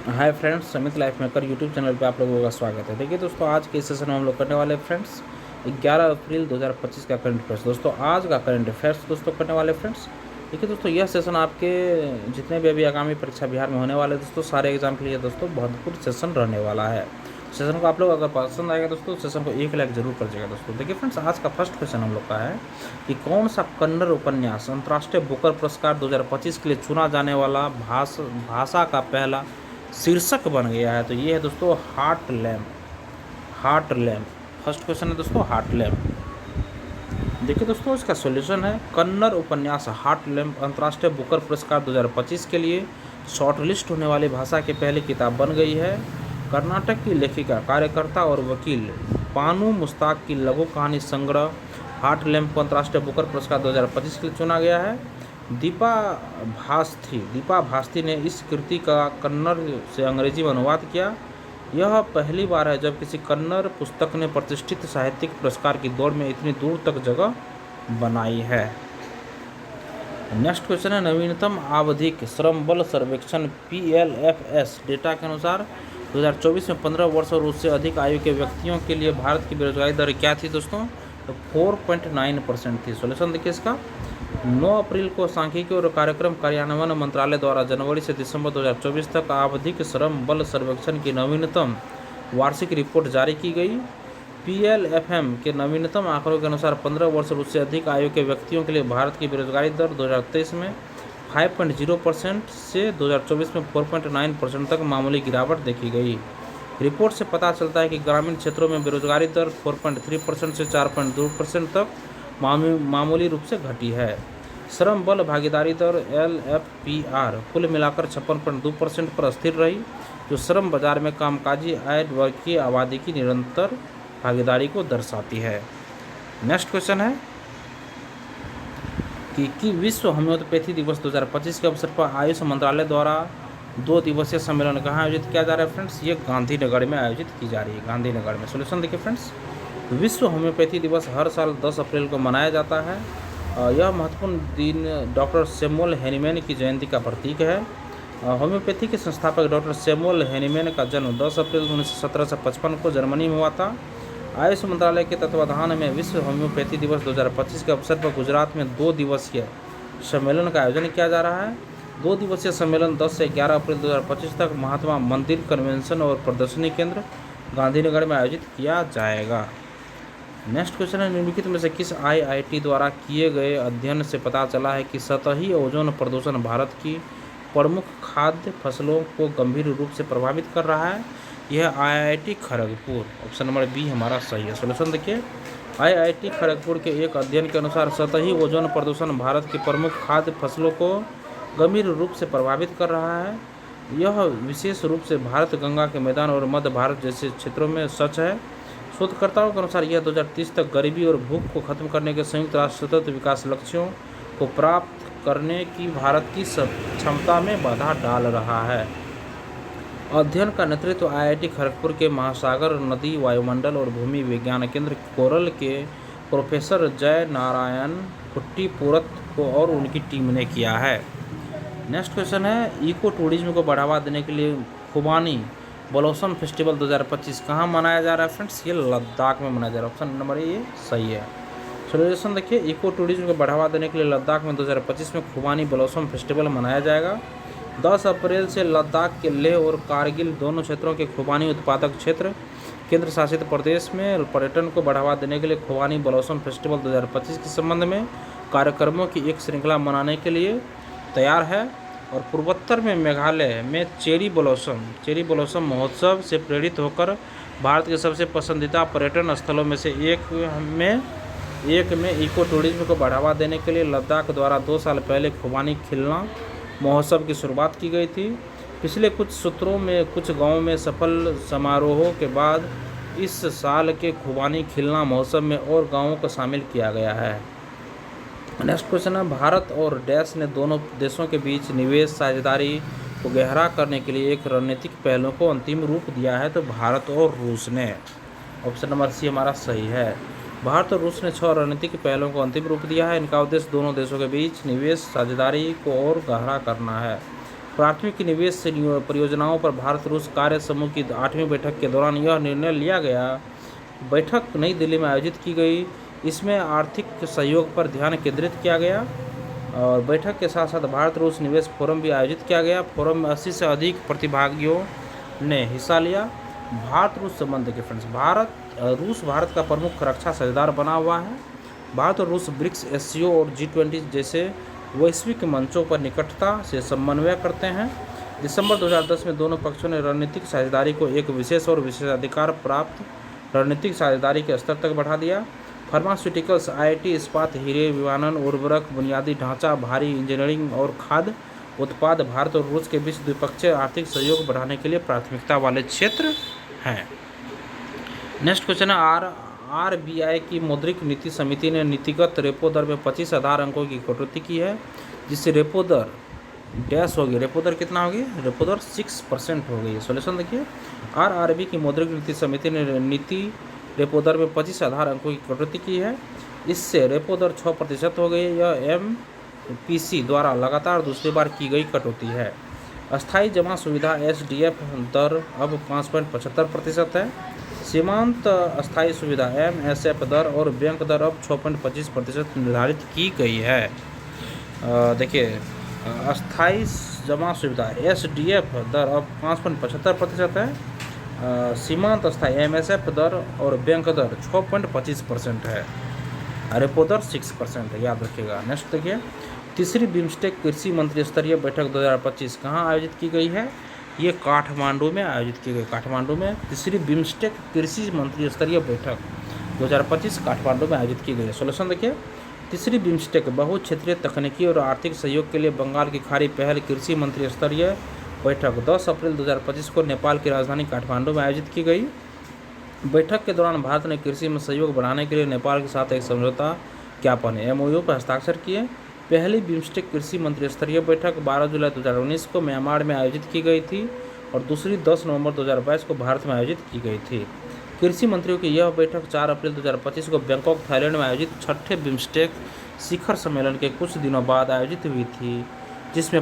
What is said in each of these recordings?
Hi friends, समित life maker YouTube channel पे आप लोगों का स्वागत है। देखिए दोस्तों, आज के सेशन में हम लोग करने वाले फ्रेंड्स 11 अप्रैल 2025 का करंट अफेयर्स। दोस्तों आज का करंट अफेयर्स दोस्तों करने वाले फ्रेंड्स। देखिए दोस्तों, यह सेशन आपके जितने भी अभी आगामी परीक्षा बिहार में होने वाले दोस्तों सारे एग्जाम के लिए दोस्तों महत्वपूर्ण सेशन रहने वाला है। सेशन को आप लोग अगर पसंद आएगा दोस्तों, सेशन को 1 लाइक जरूर कर देगा दोस्तों। देखिए फ्रेंड्स, आज का फर्स्ट क्वेश्चन हम लोग का है कि कौन सा कन्नड़ उपन्यास अंतर्राष्ट्रीय बुकर पुरस्कार 2025 के लिए चुना जाने वाला भाषा का पहला शीर्षक बन गया है। तो ये है दोस्तों heart lamp. Heart lamp first question है दोस्तों, हार्ट लैम्प। देखिए दोस्तों, इसका सॉल्यूशन है कन्नड़ उपन्यास हार्ट लैम्प अंतर्राष्ट्रीय बुकर पुरस्कार 2025 के लिए शॉर्टलिस्ट होने वाली भाषा की पहली किताब बन गई है। कर्नाटक की लेखिका, कार्यकर्ता और वकील पानू मुश्ताक की लघु कहानी संग्रह हार्ट लैम्प को अंतर्राष्ट्रीय बुकर पुरस्कार 2025 के लिए चुना गया है। दीपा भास्ती ने इस कृति का कन्नड़ से अंग्रेजी में अनुवाद किया। यह पहली बार है जब किसी कन्नड़ पुस्तक ने प्रतिष्ठित साहित्यिक पुरस्कार की दौड़ में इतनी दूर तक जगह बनाई है। नेक्स्ट क्वेश्चन है नवीनतम आवधिक श्रम बल सर्वेक्षण PLFS डेटा के अनुसार 2024 में 15 वर्ष और उससे अधिक आयु के व्यक्तियों के लिए भारत की बेरोजगारी दर क्या थी दोस्तों? तो 4.9% थी। सोल्यूशन देखिए इसका, 9 अप्रैल को सांख्यिकी और कार्यक्रम कार्यान्वयन मंत्रालय द्वारा जनवरी से दिसंबर 2024 तक आवधिक श्रम बल सर्वेक्षण की नवीनतम वार्षिक रिपोर्ट जारी की गई। PLFM के नवीनतम आंकड़ों के अनुसार 15 वर्ष और उससे अधिक आयु के व्यक्तियों के लिए भारत की बेरोजगारी दर 2023 में 5.0% से 2024 में 4.9% तक मामूली गिरावट देखी गई। रिपोर्ट से पता चलता है कि ग्रामीण क्षेत्रों में बेरोजगारी दर 4.3% से 4.2% तक मामूली रूप से घटी है। श्रम बल भागीदारी दर LFPR कुल मिलाकर 56.2% पर स्थिर रही, जो श्रम बाजार में कामकाजी आय वर्ग की आबादी की निरंतर भागीदारी को दर्शाती है। नेक्स्ट क्वेश्चन है कि विश्व होम्योपैथी दिवस 2025 के अवसर पर आयुष मंत्रालय द्वारा 2 दिवसीय सम्मेलन कहाँ आयोजित किया जा रहा है फ्रेंड्स? ये गांधीनगर में आयोजित की जा रही है, गांधीनगर में। सोल्यूशन देखिए फ्रेंड्स, विश्व होम्योपैथी दिवस हर साल 10 अप्रैल को मनाया जाता है। यह महत्वपूर्ण दिन डॉक्टर सैमुअल हैनीमैन की जयंती का प्रतीक है। होम्योपैथी के संस्थापक डॉक्टर सैमुअल हैनीमैन का जन्म 10 अप्रैल 1755 को जर्मनी में हुआ था। आयुष मंत्रालय के तत्वाधान में विश्व होम्योपैथी दिवस 2025 के अवसर पर गुजरात में 2 दिवसीय सम्मेलन का आयोजन किया जा रहा है। 2 दिवसीय सम्मेलन 10 से 11 अप्रैल 2025 तक महात्मा मंदिर कन्वेंशन और प्रदर्शनी केंद्र गांधीनगर में आयोजित किया जाएगा। नेक्स्ट क्वेश्चन है निम्नलिखित में से किस IIT द्वारा किए गए अध्ययन से पता चला है कि सतही ओजोन प्रदूषण भारत की प्रमुख खाद्य फसलों को गंभीर रूप से प्रभावित कर रहा है? यह IIT Kharagpur, option number B हमारा सही है। सोल्यूशन देखिए, IIT खड़गपुर के एक अध्ययन के अनुसार सतही ओजोन प्रदूषण भारत की प्रमुख खाद्य फसलों को गंभीर रूप से प्रभावित कर रहा है। यह विशेष रूप से भारत गंगा के मैदान और मध्य भारत जैसे क्षेत्रों में सच है। शोधकर्ताओं के अनुसार यह 2030 तक गरीबी और भूख को खत्म करने के संयुक्त राष्ट्र सतत विकास लक्ष्यों को प्राप्त करने की भारत की क्षमता में बाधा डाल रहा है। अध्ययन का नेतृत्व IIT खड़गपुर के महासागर, नदी, वायुमंडल और भूमि विज्ञान केंद्र कोरल के प्रोफेसर जय नारायण कुट्टीपुरत को और उनकी टीम ने किया है। नेक्स्ट क्वेश्चन है इको टूरिज्म को बढ़ावा देने के लिए खुबानी ब्लॉसम फेस्टिवल 2025 कहाँ मनाया जा रहा है फ्रेंड्स? ये लद्दाख में मनाया जा रहा है। ऑप्शन नंबर ये सही है। सोल्यूशन देखिए, इको टूरिज्म को बढ़ावा देने के लिए लद्दाख में 2025 में खुबानी ब्लॉसम फेस्टिवल मनाया जाएगा। 10 अप्रैल से लद्दाख के लेह और कारगिल दोनों क्षेत्रों के खुबानी उत्पादक क्षेत्र केंद्र शासित प्रदेश में पर्यटन को बढ़ावा देने के लिए खुबानी ब्लॉसम फेस्टिवल 2025 के संबंध में कार्यक्रमों की एक श्रृंखला मनाने के लिए तैयार है। और पूर्वोत्तर में मेघालय में चेरी ब्लॉसम महोत्सव से प्रेरित होकर भारत के सबसे पसंदीदा पर्यटन स्थलों में से एक में इको टूरिज्म को बढ़ावा देने के लिए लद्दाख द्वारा 2 साल पहले खुबानी खिलना महोत्सव की शुरुआत की गई थी। पिछले कुछ सत्रों में कुछ गांवों में सफल समारोहों के बाद इस साल के खुबानी खिलना महोत्सव में और गांवों को शामिल किया गया है। नेक्स्ट क्वेश्चन है भारत और डैश ने दोनों देशों के बीच निवेश साझेदारी को गहरा करने के लिए एक रणनीतिक पहलों को अंतिम रूप दिया है? तो भारत और रूस ने। ऑप्शन नंबर सी हमारा सही है। भारत और रूस ने 6 रणनीतिक पहलों को अंतिम रूप दिया है। इनका उद्देश्य दोनों देशों के बीच निवेश साझेदारी को और गहरा करना है। प्राथमिक निवेश परियोजनाओं पर भारत रूस कार्य समूह की 8वीं बैठक के दौरान यह निर्णय लिया गया। बैठक नई दिल्ली में आयोजित की गई। इसमें आर्थिक सहयोग पर ध्यान केंद्रित किया गया और बैठक के साथ साथ भारत रूस निवेश फोरम भी आयोजित किया गया। फोरम में 80 से अधिक प्रतिभागियों ने हिस्सा लिया। भारत रूस संबंध के फ्रेंड्स, रूस भारत का प्रमुख रक्षा साझेदार बना हुआ है। भारत और रूस ब्रिक्स, एससीओ और G20 जैसे वैश्विक मंचों पर निकटता से समन्वय करते हैं। दिसंबर 2010 में दोनों पक्षों ने रणनीतिक साझेदारी को एक विशेष और विशेषाधिकार प्राप्त रणनीतिक साझेदारी के स्तर तक बढ़ा दिया। फार्मास्यूटिकल्स, IIT, इस्पात, हीरे, विमानन, उर्वरक, बुनियादी ढांचा, भारी इंजीनियरिंग और खाद्य उत्पाद भारत और रूस के बीच द्विपक्षीय आर्थिक सहयोग बढ़ाने के लिए प्राथमिकता वाले क्षेत्र हैं। नेक्स्ट क्वेश्चन है, RBI की मौद्रिक नीति समिति ने नीतिगत रेपो दर में 25 आधार अंकों की कटौती की है, जिससे रेपो दर डैश होगी। रेपो दर कितना होगी? रेपो दर 6% हो गई। सोल्यूशन देखिए, RRB की मौद्रिक नीति समिति ने नीति रेपो दर में 25 आधार अंकों की कटौती की है। इससे रेपो दर 6% हो गई। यह MPC द्वारा लगातार दूसरी बार की गई कटौती है। अस्थायी जमा सुविधा SDF दर अब 5.75% है। सीमांत अस्थायी सुविधा MSF दर और बैंक दर अब 6.25% निर्धारित की गई है। देखिए, अस्थायी जमा सुविधा SDF दर अब 5.75% है। सीमांत अस्थायी MSF दर और बैंक दर 6.25% है। रेपो दर 6% है, याद रखिएगा। नेक्स्ट देखिए, तीसरी बिम्स्टेक कृषि मंत्री स्तरीय बैठक 2025 कहाँ आयोजित की गई है? ये काठमांडू में आयोजित की गई। काठमांडू में तीसरी बिम्स्टेक कृषि मंत्री स्तरीय बैठक 2025 काठमांडू में आयोजित की गई है। सोल्यूशन देखिए, तीसरी बिम्स्टेक बहुक्षेत्रीय तकनीकी और आर्थिक सहयोग के लिए बंगाल की खाड़ी पहल कृषि मंत्री स्तरीय बैठक 10 अप्रैल 2025 को नेपाल की राजधानी काठमांडू में आयोजित की गई। बैठक के दौरान भारत ने कृषि में सहयोग बढ़ाने के लिए नेपाल के साथ एक समझौता ज्ञापन MOU पर हस्ताक्षर किए। पहली बिम्स्टेक कृषि मंत्री स्तरीय बैठक 12 जुलाई 2019 को म्यांमार में आयोजित की गई थी और दूसरी 10 नवंबर 2022 को भारत में आयोजित की गई थी। कृषि मंत्रियों की यह बैठक 4 अप्रैल 2025 को बैंकॉक, थाईलैंड में आयोजित 6ठे बिम्स्टेक शिखर सम्मेलन के कुछ दिनों बाद आयोजित हुई थी, जिसमें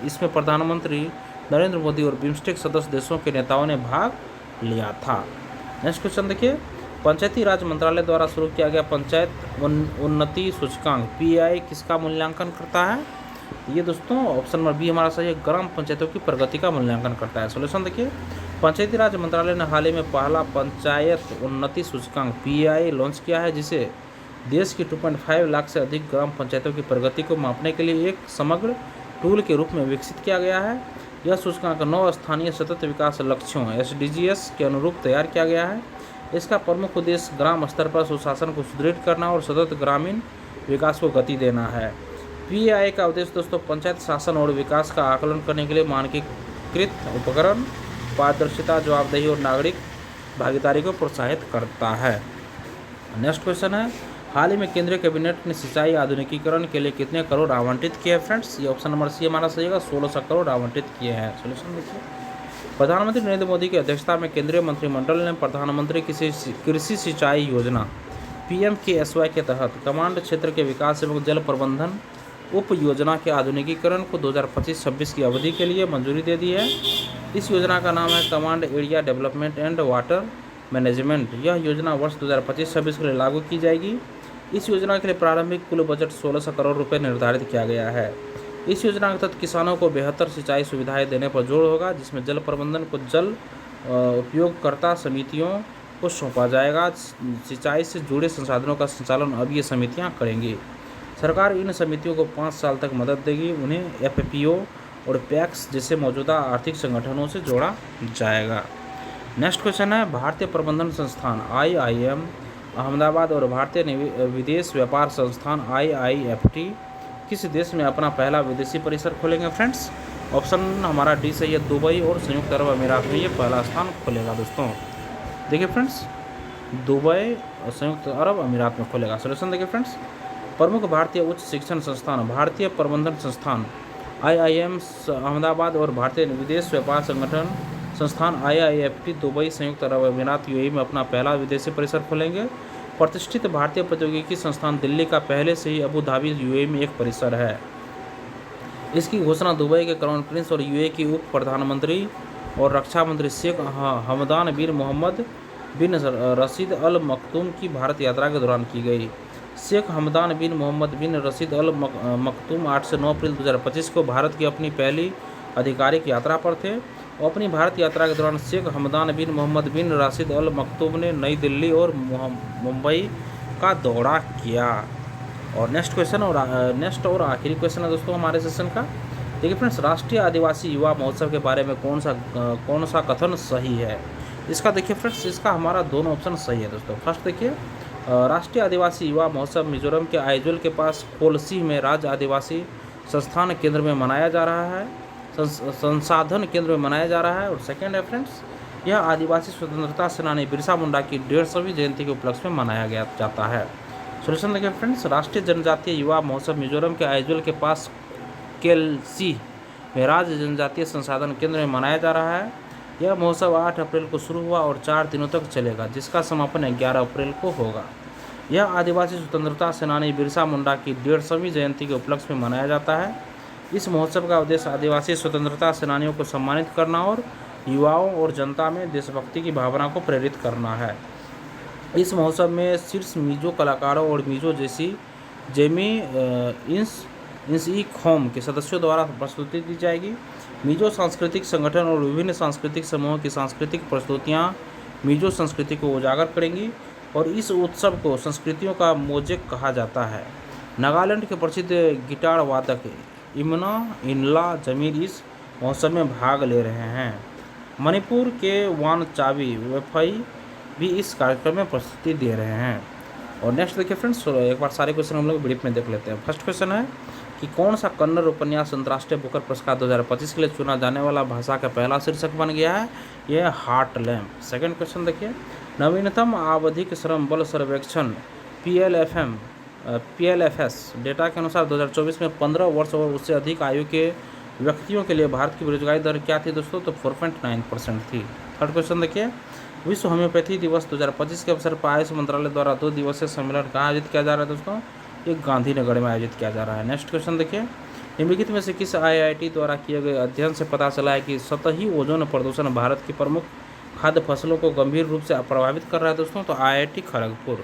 इसमें प्रधानमंत्री नरेंद्र मोदी और बिम्स्टेक सदस्य देशों के नेताओं ने भाग लिया था। नेक्स्ट क्वेश्चन देखिए, पंचायती राज मंत्रालय द्वारा शुरू किया गया पंचायत उन्नति सूचकांक PAI किसका मूल्यांकन करता है? ये दोस्तों ऑप्शन नंबर बी हमारा सही है, ग्राम पंचायतों की प्रगति का मूल्यांकन करता है। सोल्यूशन देखिए, पंचायती राज मंत्रालय ने हाल ही में पहला पंचायत उन्नति सूचकांक PAI लॉन्च किया है, जिसे देश की 2.5 लाख से अधिक ग्राम पंचायतों की प्रगति को मापने के लिए एक समग्र टूल के रूप में विकसित किया गया है। यह सूचकांक 9 स्थानीय सतत विकास लक्ष्यों SDGs के अनुरूप तैयार किया गया है। इसका प्रमुख उद्देश्य ग्राम स्तर पर सुशासन को सुदृढ़ करना और सतत ग्रामीण विकास को गति देना है। PAI का उद्देश्य दोस्तों पंचायत शासन और विकास का आकलन करने के लिए मानकीकृत उपकरण, पारदर्शिता, जवाबदेही और नागरिक भागीदारी को प्रोत्साहित करता है। नेक्स्ट क्वेश्चन है, हाल ही में केंद्रीय कैबिनेट ने सिंचाई आधुनिकीकरण के लिए कितने करोड़ आवंटित किए हैं? फ्रेंड्स, ये ऑप्शन नंबर सी हमारा सही होगा, 1600 करोड़ आवंटित किए हैं। सोल्यूशन देखिए, प्रधानमंत्री नरेंद्र मोदी की अध्यक्षता में केंद्रीय मंत्रिमंडल ने प्रधानमंत्री कृषि सिंचाई योजना PMKSY के तहत कमांड क्षेत्र के विकास एवं जल प्रबंधन उप योजना के आधुनिकीकरण को 2025-26 की अवधि के लिए मंजूरी दे दी है। इस योजना का नाम है command area development and water management. यह योजना वर्ष 2025-26 के लिए लागू की जाएगी। इस योजना के लिए प्रारंभिक कुल बजट 1600 करोड़ रुपये निर्धारित किया गया है। इस योजना के तहत किसानों को बेहतर सिंचाई सुविधाएं देने पर जोर होगा, जिसमें जल प्रबंधन को जल उपयोगकर्ता समितियों को सौंपा जाएगा। सिंचाई से जुड़े संसाधनों का संचालन अब ये समितियां करेंगी। सरकार इन समितियों को 5 साल तक मदद देगी। उन्हें FPO और PACS जैसे मौजूदा आर्थिक संगठनों से जोड़ा जाएगा। नेक्स्ट क्वेश्चन है, भारतीय प्रबंधन संस्थान IIM अहमदाबाद और भारतीय विदेश व्यापार संस्थान IIFT किस देश में अपना पहला विदेशी परिसर खोलेंगे? फ्रेंड्स, ऑप्शन हमारा डी सही है, दुबई और संयुक्त अरब अमीरात में ये पहला स्थान खोलेगा। दोस्तों देखिए फ्रेंड्स, दुबई और संयुक्त अरब अमीरात में खोलेगा। सोल्यूशन देखिए फ्रेंड्स, प्रमुख भारतीय उच्च शिक्षण संस्थान भारतीय प्रबंधन संस्थान IIM अहमदाबाद और भारतीय विदेश व्यापार संस्थान IIFT दुबई संयुक्त अरब अमीरात UAE में अपना पहला विदेशी परिसर खोलेंगे। प्रतिष्ठित भारतीय प्रौद्योगिकी संस्थान दिल्ली का पहले से ही अबू धाबी UAE में एक परिसर है। इसकी घोषणा दुबई के क्राउन प्रिंस और यूएई की उप प्रधानमंत्री और रक्षा मंत्री शेख हमदान बिन मोहम्मद बिन रशीद अल मखदूम की भारत यात्रा के दौरान की गई। शेख हमदान बिन मोहम्मद बिन रशीद अल मखदूम 8 से 9 अप्रैल 2025 को भारत की अपनी पहली आधिकारिक यात्रा पर थे। अपनी भारत यात्रा के दौरान शेख हमदान बिन मोहम्मद बिन राशिद अल मखदूम ने नई दिल्ली और मुंबई का दौरा किया। और नेक्स्ट और आखिरी क्वेश्चन है दोस्तों हमारे सेशन का। देखिए फ्रेंड्स, राष्ट्रीय आदिवासी युवा महोत्सव के बारे में कौन सा कथन सही है? इसका देखिए फ्रेंड्स, इसका हमारा दोनों ऑप्शन सही है दोस्तों। फर्स्ट देखिए, राष्ट्रीय आदिवासी युवा महोत्सव मिजोरम के आइजोल के पास कोलसी में राज्य आदिवासी संस्थान केंद्र में मनाया जा रहा है, संसाधन केंद्र में मनाया जा रहा है। और सेकेंड है फ्रेंड्स, यह आदिवासी स्वतंत्रता सेनानी बिरसा मुंडा की 150वीं जयंती के उपलक्ष्य में मनाया जाता है। सोल्यूशन देखिए फ्रेंड्स, राष्ट्रीय जनजातीय युवा महोत्सव मिजोरम के आइजोल के पास केलसी में राज्य जनजातीय संसाधन केंद्र में मनाया जा रहा है। यह महोत्सव 8 अप्रैल को शुरू हुआ और 4 दिनों तक चलेगा, जिसका समापन 11 अप्रैल को होगा। यह आदिवासी स्वतंत्रता सेनानी बिरसा मुंडा की 150वीं जयंती के उपलक्ष्य में मनाया जाता है। इस महोत्सव का उद्देश्य आदिवासी स्वतंत्रता सेनानियों को सम्मानित करना और युवाओं और जनता में देशभक्ति की भावना को प्रेरित करना है। इस महोत्सव में शीर्ष मिजो कलाकारों और मिजो जैसी जेमी इंस खोम के सदस्यों द्वारा प्रस्तुति दी जाएगी। मिजो सांस्कृतिक संगठन और विभिन्न सांस्कृतिक समूहों की सांस्कृतिक प्रस्तुतियाँ मिजो संस्कृति को उजागर करेंगी और इस उत्सव को संस्कृतियों का मोजेक कहा जाता है। नागालैंड के प्रसिद्ध गिटार वादक इमना इनला जमीर इस महोत्सव में भाग ले रहे हैं। मणिपुर के वानचावी वेफई भी इस कार्यक्रम में प्रस्तुति दे रहे हैं। और नेक्स्ट देखिए फ्रेंड्स, एक बार सारे क्वेश्चन हम लोग ब्रीफ में देख लेते हैं। फर्स्ट क्वेश्चन है कि कौन सा कन्नड़ उपन्यास अंतर्राष्ट्रीय बुकर पुरस्कार 2025 के लिए चुना जाने वाला भाषा का पहला शीर्षक बन गया है? यह हार्ट लैम्प। सेकंड क्वेश्चन देखिए, नवीनतम आवधिक श्रम बल सर्वेक्षण PLFS डेटा के अनुसार 2024 में 15 वर्ष और उससे अधिक आयु के व्यक्तियों के लिए भारत की बेरोजगारी दर क्या थी दोस्तों? तो 4.9% थी। थर्ड क्वेश्चन देखिए, विश्व होम्योपैथी दिवस 2025 के अवसर पर आयुष मंत्रालय द्वारा 2 दिवसीय सम्मेलन कहाँ आयोजित किया जा रहा है दोस्तों? ये गांधीनगर में आयोजित किया जा रहा है। नेक्स्ट क्वेश्चन देखिए, निम्नलिखित में से किस IIT द्वारा किए गए अध्ययन से पता चला है कि सतही ओजोन प्रदूषण भारत की प्रमुख खाद्य फसलों को गंभीर रूप से प्रभावित कर रहा है दोस्तों? तो IIT खड़गपुर।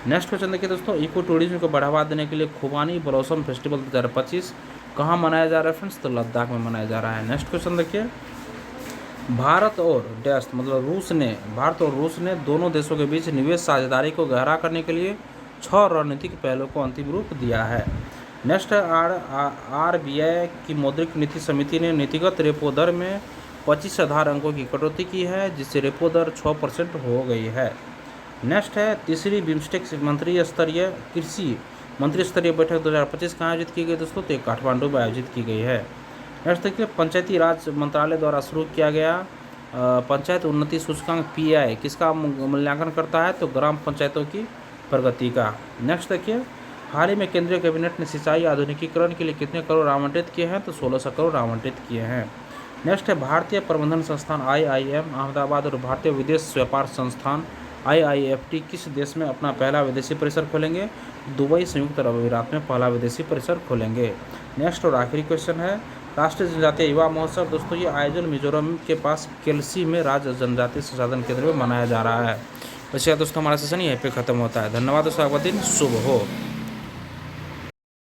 नेक्स्ट क्वेश्चन देखिए दोस्तों, इको टूरिज्म को बढ़ावा देने के लिए खुबानी ब्लॉसम फेस्टिवल 2025 कहाँ मनाया जा रहा है फ्रेंड्स? तो लद्दाख में मनाया जा रहा है। नेक्स्ट क्वेश्चन देखिए, भारत और रूस ने दोनों देशों के बीच निवेश साझेदारी को गहरा करने के लिए 6 रणनीतिक पहलों को अंतिम रूप दिया है। नेक्स्ट है, RBI की मौद्रिक नीति समिति ने नीतिगत रेपो दर में 25 आधार अंकों की कटौती की है, जिससे रेपो दर 6% हो गई है। नेक्स्ट है, तीसरी बिम्स्टेक कृषि मंत्री स्तरीय बैठक 2025 कहाँ आयोजित की गई दोस्तों? तो काठमांडू में आयोजित की गई है। नेक्स्ट देखिए, पंचायती राज मंत्रालय द्वारा शुरू किया गया पंचायत उन्नति सूचकांक PI किसका मूल्यांकन करता है? तो ग्राम पंचायतों की प्रगति का। नेक्स्ट देखिए, हाल ही में केंद्रीय कैबिनेट ने सिंचाई आधुनिकीकरण के लिए कितने करोड़ आवंटित किए हैं? तो 1600 करोड़ आवंटित किए हैं। नेक्स्ट है, भारतीय प्रबंधन संस्थान IIM अहमदाबाद और भारतीय विदेश व्यापार संस्थान IIFT किस देश में अपना पहला विदेशी परिसर खोलेंगे? दुबई संयुक्त अरब अमीरात में पहला विदेशी परिसर खोलेंगे। नेक्स्ट और आखिरी क्वेश्चन है, राष्ट्रीय जनजातीय युवा महोत्सव दोस्तों ये आयोजन मिजोरम के पास केलसी में राज्य जनजातीय संसाधन केंद्र में मनाया जा रहा है। वैसे दोस्तों हमारा सेशन यहीं पे खत्म होता है। धन्यवाद दोस्तों, आपका दिन शुभ हो।